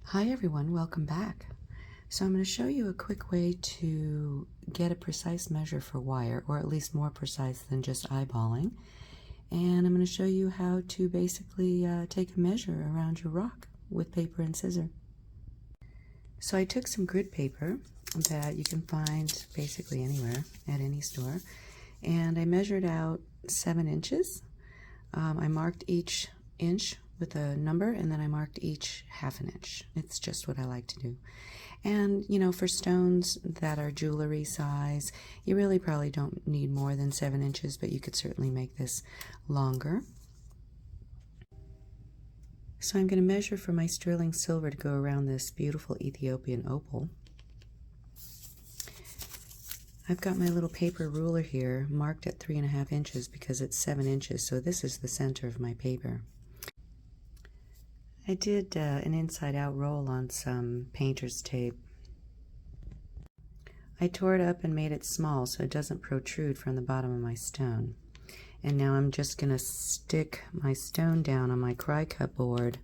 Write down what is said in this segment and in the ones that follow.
Hi everyone, welcome back. So I'm going to show you a quick way to get a precise measure for wire, or at least more precise than just eyeballing. And I'm going to show you how to basically take a measure around your rock with paper and scissors. So I took some grid paper that you can find basically anywhere at any store, and I measured out 7 inches. I marked each inch with a number, and then I marked each ½ an inch. It's just what I like to do. And you know, for stones that are jewelry size, you really probably don't need more than 7 inches, but you could certainly make this longer. So I'm going to measure for my sterling silver to go around this beautiful Ethiopian opal. I've got my little paper ruler here marked at 3½ inches because it's 7 inches, so this is the center of my paper. I did an inside-out roll on some painter's tape. I tore it up and made it small so it doesn't protrude from the bottom of my stone. And now I'm just going to stick my stone down on my cry cut board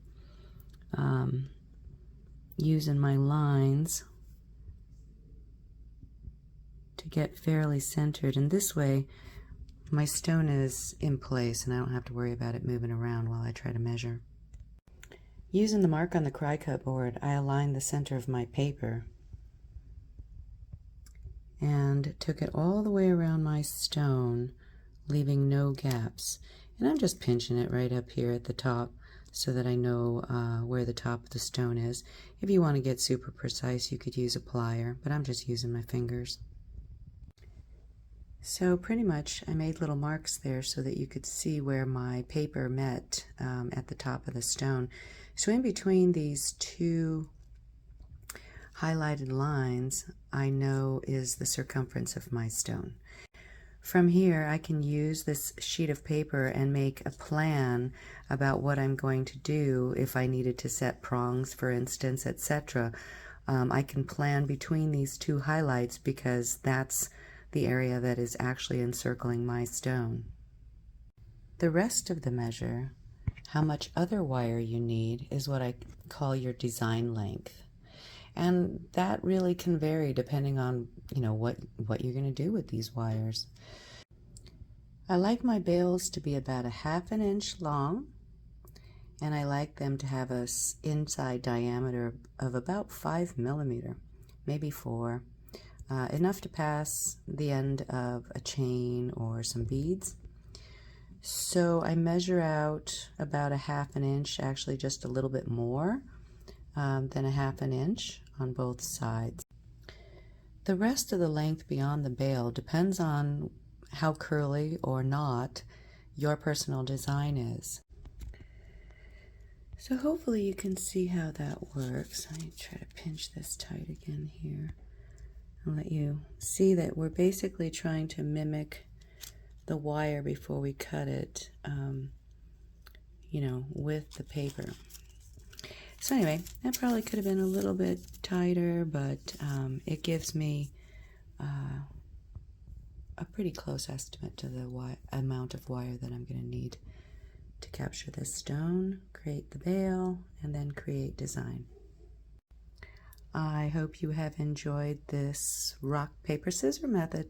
using my lines to get fairly centered. And this way my stone is in place and I don't have to worry about it moving around while I try to measure. Using the mark on the cry cut board, I aligned the center of my paper and took it all the way around my stone, leaving no gaps. And I'm just pinching it right up here at the top so that I know where the top of the stone is. If you want to get super precise, you could use a plier, but I'm just using my fingers. So pretty much I made little marks there so that you could see where my paper met at the top of the stone. So in between these two highlighted lines, I know is the circumference of my stone. From here, I can use this sheet of paper and make a plan about what I'm going to do if I needed to set prongs, for instance, etc. I can plan between these two highlights because that's the area that is actually encircling my stone. The rest of the measure, how much other wire you need, is what I call your design length. And that really can vary depending on, what you're going to do with these wires. I like my bales to be about ½ an inch long, and I like them to have a inside diameter of about 5 millimeters, maybe 4. Enough to pass the end of a chain or some beads. So I measure out about ½ an inch, actually just a little bit more than ½ an inch on both sides. The rest of the length beyond the bale depends on how curly or not your personal design is. So hopefully you can see how that works. I try to pinch this tight again here. I'll let you see that we're basically trying to mimic the wire before we cut it, with the paper. So anyway, that probably could have been a little bit tighter, but it gives me a pretty close estimate to the amount of wire that I'm going to need to capture this stone, create the bale, and then create design. I hope you have enjoyed this rock, paper, scissors method.